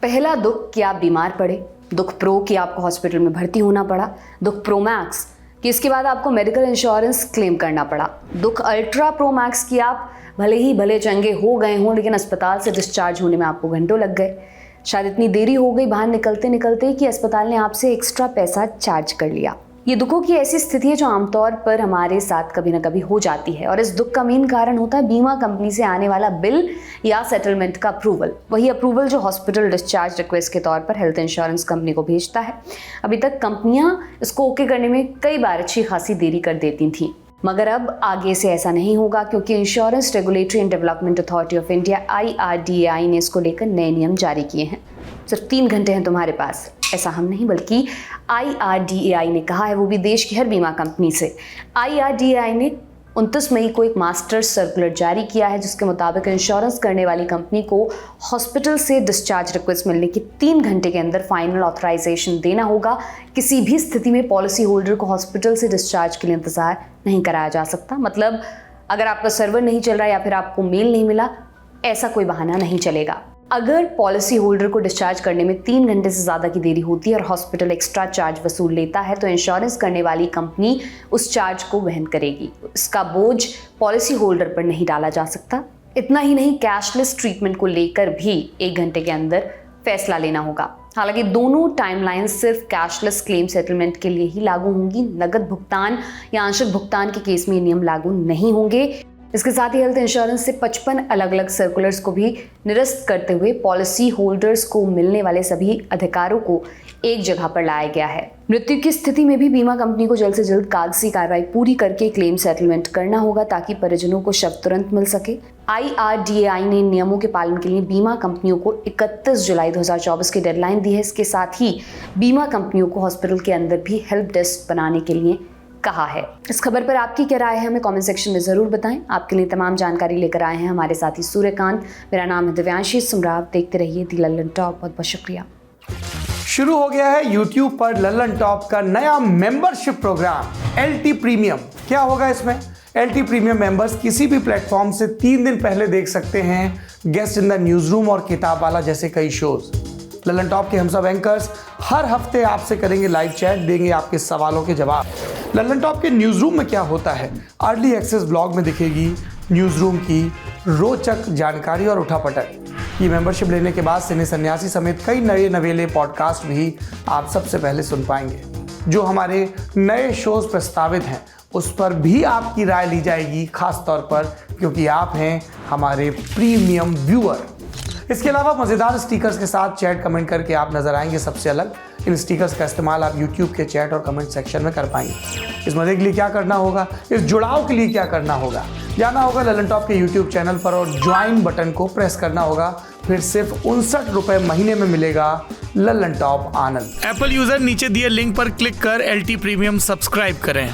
पहला दुख कि आप बीमार पड़े, दुख प्रो कि आपको हॉस्पिटल में भर्ती होना पड़ा, दुख प्रो मैक्स कि इसके बाद आपको मेडिकल इंश्योरेंस क्लेम करना पड़ा, दुख अल्ट्रा प्रो मैक्स कि आप भले चंगे हो गए हों लेकिन अस्पताल से डिस्चार्ज होने में आपको घंटों लग गए। शायद इतनी देरी हो गई बाहर निकलते निकलते कि अस्पताल ने आपसे एक्स्ट्रा पैसा चार्ज कर लिया। ये दुखों की ऐसी स्थिति है जो आमतौर पर हमारे साथ कभी ना कभी हो जाती है और इस दुख का मेन कारण होता है बीमा कंपनी से आने वाला बिल या सेटलमेंट का अप्रूवल। वही अप्रूवल जो हॉस्पिटल डिस्चार्ज रिक्वेस्ट के तौर पर हेल्थ इंश्योरेंस कंपनी को भेजता है। अभी तक कंपनियां इसको ओके करने में कई बार अच्छी खासी देरी कर देती थी, मगर अब आगे से ऐसा नहीं होगा क्योंकि insurance regulatory and development authority of India IRDAI ने इसको लेकर नए नियम जारी किए हैं। सिर्फ 3 घंटे हैं तुम्हारे पास, ऐसा हम नहीं बल्कि IRDAI ने कहा है, वो भी देश की हर बीमा कंपनी से। IRDAI ने 29 मई को एक मास्टर सर्कुलर जारी किया है जिसके मुताबिक इंश्योरेंस करने वाली कंपनी को हॉस्पिटल से डिस्चार्ज रिक्वेस्ट मिलने के 3 घंटे के अंदर फाइनल ऑथराइजेशन देना होगा। किसी भी स्थिति में पॉलिसी होल्डर को हॉस्पिटल से डिस्चार्ज के लिए इंतजार नहीं कराया जा सकता। मतलब अगर आपका सर्वर नहीं चल रहा या फिर आपको मेल नहीं मिला, ऐसा कोई बहाना नहीं चलेगा। अगर पॉलिसी होल्डर को डिस्चार्ज करने में 3 घंटे से ज़्यादा की देरी होती है और हॉस्पिटल एक्स्ट्रा चार्ज वसूल लेता है तो इंश्योरेंस करने वाली कंपनी उस चार्ज को वहन करेगी। इसका बोझ पॉलिसी होल्डर पर नहीं डाला जा सकता। इतना ही नहीं, कैशलेस ट्रीटमेंट को लेकर भी 1 घंटे के अंदर फैसला लेना होगा। हालांकि दोनों टाइमलाइन सिर्फ कैशलेस क्लेम सेटलमेंट के लिए ही लागू होंगी। नगद भुगतान या आंशिक भुगतान के केस में ये नियम लागू नहीं होंगे। इसके साथ ही हेल्थ इंश्योरेंस से 55 अलग अलग सर्कुलर्स को भी निरस्त करते हुए पॉलिसी होल्डर्स को मिलने वाले सभी अधिकारों को एक जगह पर लाया गया है। मृत्यु की स्थिति में भी बीमा कंपनी को जल्द से जल्द कागजी कार्रवाई पूरी करके क्लेम सेटलमेंट करना होगा ताकि परिजनों को शव तुरंत मिल सके। IRDAI ने नियमों के पालन के लिए बीमा कंपनियों को 31 जुलाई 2024 की डेडलाइन दी है। इसके साथ ही बीमा कंपनियों को हॉस्पिटल के अंदर भी हेल्प डेस्क बनाने के लिए कहा है। इस खबर पर आपकी क्या राय है हमें कमेंट सेक्शन में जरूर बताएं। आपके लिए तमाम जानकारी लेकर आए हैं हमारे साथी सूर्यकांत। मेरा नाम है दिव्यांशी सुमराव। देखते रहिए दी लल्लन टॉप। बहुत बहुत शुक्रिया। शुरू हो गया है YouTube पर लल्लन टॉप का नया मेंबरशिप प्रोग्राम LT प्रीमियम। क्या होगा इसमें? LT प्रीमियम मेंबर्स किसी भी प्लेटफॉर्म से 3 दिन पहले देख सकते हैं guest in the news room और किताब वाला जैसे कई शोज। लल्लन टॉप के हम सब एंकर्स हर हफ्ते आपसे करेंगे लाइव चैट, देंगे आपके सवालों के जवाब। लल्लन टॉप के न्यूज रूम में क्या होता है अर्ली एक्सेस ब्लॉग में दिखेगी न्यूज रूम की रोचक जानकारी और उठापटक। ये मेंबरशिप लेने के बाद सिने सन्यासी समेत कई नए नवेले पॉडकास्ट भी आप सबसे पहले सुन पाएंगे। जो हमारे नए शोज प्रस्तावित हैं उस पर भी आपकी राय ली जाएगी, खास तौर पर क्योंकि आप हैं हमारे प्रीमियम व्यूअर। इसके अलावा मज़ेदार स्टिकर्स के साथ चैट कमेंट करके आप नजर आएंगे सबसे अलग। इन स्टिकर्स का इस्तेमाल आप YouTube के चैट और कमेंट सेक्शन में कर पाएंगे। इस मजे के लिए क्या करना होगा, इस जुड़ाव के लिए क्या करना होगा, जाना होगा लल्लन टॉप के YouTube चैनल पर और ज्वाइन बटन को प्रेस करना होगा। फिर सिर्फ 59 रुपए महीने में मिलेगा लल्लन टॉप आनंद। एप्पल यूजर नीचे दिए लिंक पर क्लिक कर LT प्रीमियम सब्सक्राइब करें।